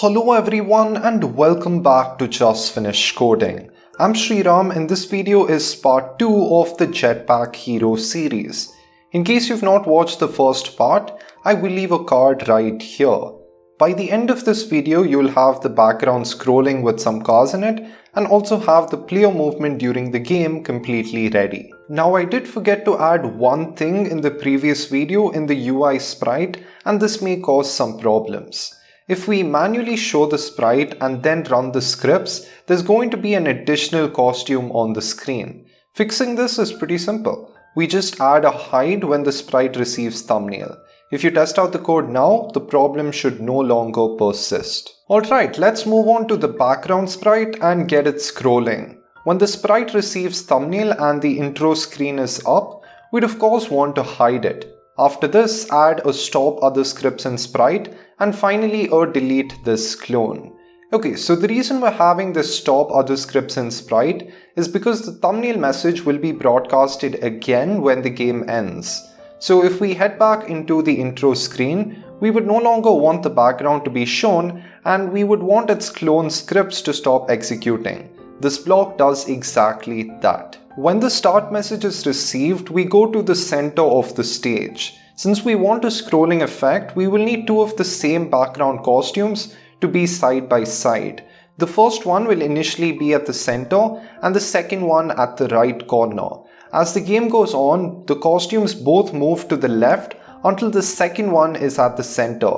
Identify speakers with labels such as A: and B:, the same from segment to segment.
A: Hello everyone and welcome back to Just Finish Coding. I'm Sriram and this video is part 2 of the Jetpack Hero series. In case you've not watched the first part, I will leave a card right here. By the end of this video, you'll have the background scrolling with some cars in it and also have the player movement during the game completely ready. Now I did forget to add one thing in the previous video in the UI sprite, and this may cause some problems. If we manually show the sprite and then run the scripts, there's going to be an additional costume on the screen. Fixing this is pretty simple. We just add a hide when the sprite receives thumbnail. If you test out the code now, the problem should no longer persist. Alright, let's move on to the background sprite and get it scrolling. When the sprite receives thumbnail and the intro screen is up, we'd of course want to hide it. After this, add a stop other scripts in sprite and finally a delete this clone. Okay, so the reason we're having this stop other scripts in sprite is because the thumbnail message will be broadcasted again when the game ends. So if we head back into the intro screen, we would no longer want the background to be shown and we would want its clone scripts to stop executing. This block does exactly that. When the start message is received, we go to the center of the stage. Since we want a scrolling effect, we will need two of the same background costumes to be side by side. The first one will initially be at the center and the second one at the right corner. As the game goes on, the costumes both move to the left until the second one is at the center.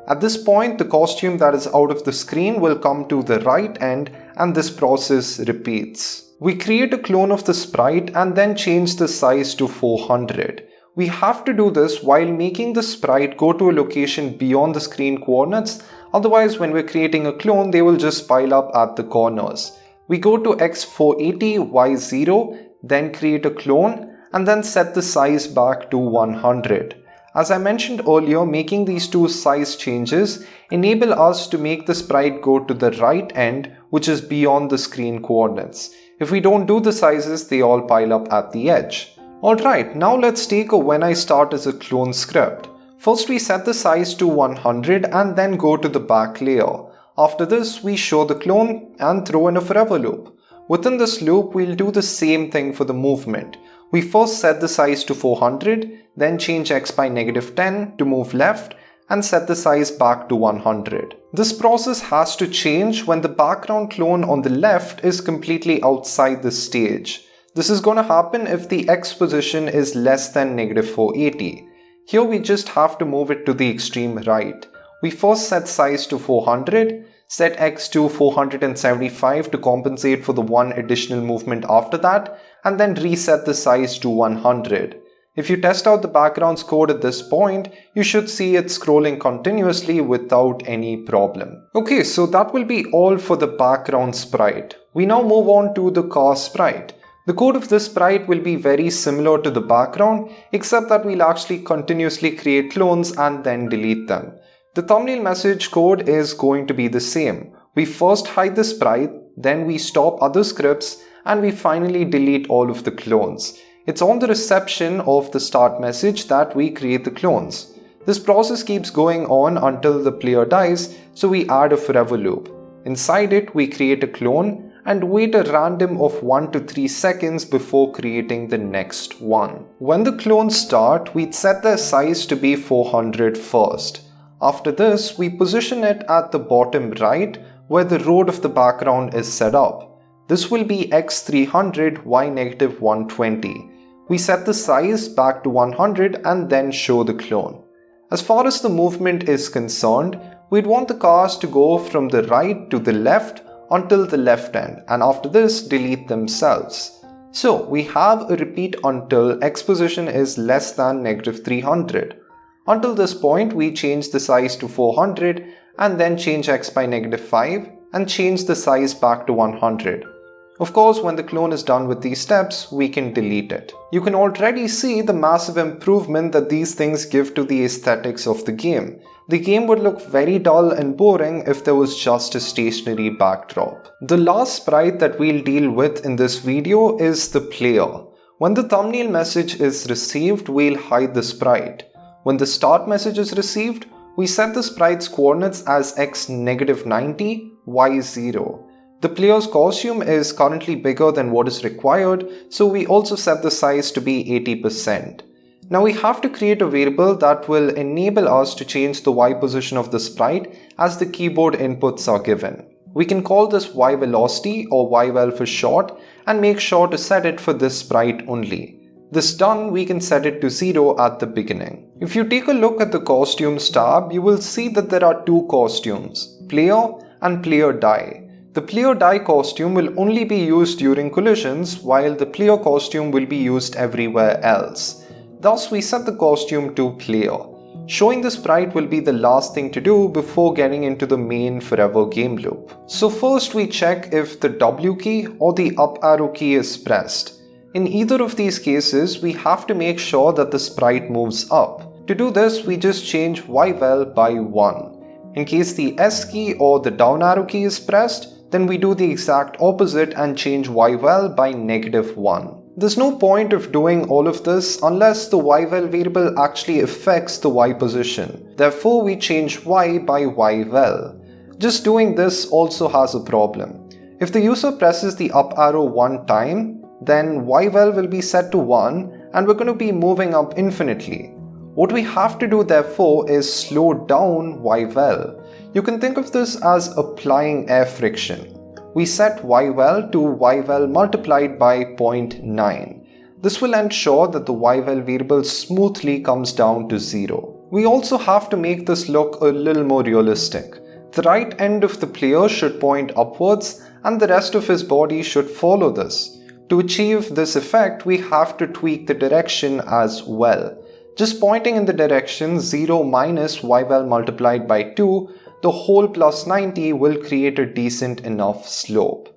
A: At this point, the costume that is out of the screen will come to the right end and this process repeats. We create a clone of the sprite and then change the size to 400. We have to do this while making the sprite go to a location beyond the screen coordinates, otherwise when we're creating a clone they will just pile up at the corners. We go to x480, y0, then create a clone and then set the size back to 100. As I mentioned earlier, making these two size changes enable us to make the sprite go to the right end, which is beyond the screen coordinates. If we don't do the sizes, they all pile up at the edge. Alright, now let's take a when I start as a clone script. First we set the size to 100 and then go to the back layer. After this, we show the clone and throw in a forever loop. Within this loop, we'll do the same thing for the movement. We first set the size to 400, then change x by -10 to move left and set the size back to 100. This process has to change when the background clone on the left is completely outside the stage. This is going to happen if the x position is less than -480. Here we just have to move it to the extreme right. We first set size to 400, set x to 475 to compensate for the one additional movement after that, and then reset the size to 100. If you test out the background's code at this point, you should see it scrolling continuously without any problem. Okay, so that will be all for the background sprite. We now move on to the car sprite. The code of this sprite will be very similar to the background, except that we'll actually continuously create clones and then delete them. The thumbnail message code is going to be the same. We first hide the sprite, then we stop other scripts, and we finally delete all of the clones. It's on the reception of the start message that we create the clones. This process keeps going on until the player dies, so we add a forever loop. Inside it, we create a clone and wait a random of 1 to 3 seconds before creating the next one. When the clones start, we'd set their size to be 400 first. After this, we position it at the bottom right where the road of the background is set up. This will be x300, y-120. We set the size back to 100 and then show the clone. As far as the movement is concerned, we'd want the cars to go from the right to the left until the left end, and after this delete themselves. So we have a repeat until x position is less than -300. Until this point, we change the size to 400 and then change x by -5 and change the size back to 100. Of course, when the clone is done with these steps, we can delete it. You can already see the massive improvement that these things give to the aesthetics of the game. The game would look very dull and boring if there was just a stationary backdrop. The last sprite that we'll deal with in this video is the player. When the thumbnail message is received, we'll hide the sprite. When the start message is received, We set the sprite's coordinates as x -90, y 0. The player's costume is currently bigger than what is required, so we also set the size to be 80%. Now we have to create a variable that will enable us to change the y position of the sprite as the keyboard inputs are given. We can call this y velocity or yvel for short and make sure to set it for this sprite only. This done, we can set it to 0 at the beginning. If you take a look at the costumes tab, you will see that there are two costumes, player and player die. The player die costume will only be used during collisions, while the player costume will be used everywhere else. Thus, we set the costume to player. Showing the sprite will be the last thing to do before getting into the main forever game loop. So first we check if the W key or the up arrow key is pressed. In either of these cases, we have to make sure that the sprite moves up. To do this, we just change yvel by 1. In case the S key or the down arrow key is pressed, then we do the exact opposite and change yvel by -1. There's no point of doing all of this unless the yvel variable actually affects the y position. Therefore, we change y by yvel. Just doing this also has a problem. If the user presses the up arrow one time, then yvel will be set to 1 and we're going to be moving up infinitely. What we have to do therefore is slow down yvel. You can think of this as applying air friction. We set yvel to yvel multiplied by 0.9. This will ensure that the yvel variable smoothly comes down to 0. We also have to make this look a little more realistic. The right end of the player should point upwards and the rest of his body should follow this. To achieve this effect, we have to tweak the direction as well. Just pointing in the direction 0 minus yvel multiplied by 2, the whole plus 90 will create a decent enough slope.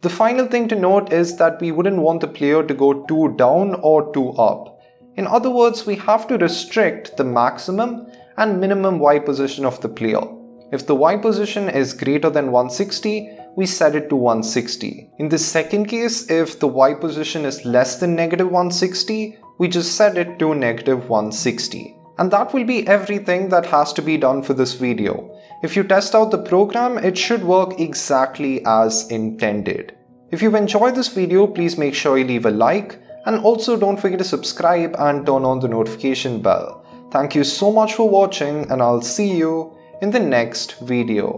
A: The final thing to note is that we wouldn't want the player to go too down or too up. In other words, we have to restrict the maximum and minimum y position of the player. If the y position is greater than 160, we set it to 160. In the second case, if the y position is less than -160, we just set it to -160. And that will be everything that has to be done for this video. If you test out the program, it should work exactly as intended. If you've enjoyed this video, please make sure you leave a like and also don't forget to subscribe and turn on the notification bell. Thank you so much for watching and I'll see you in the next video.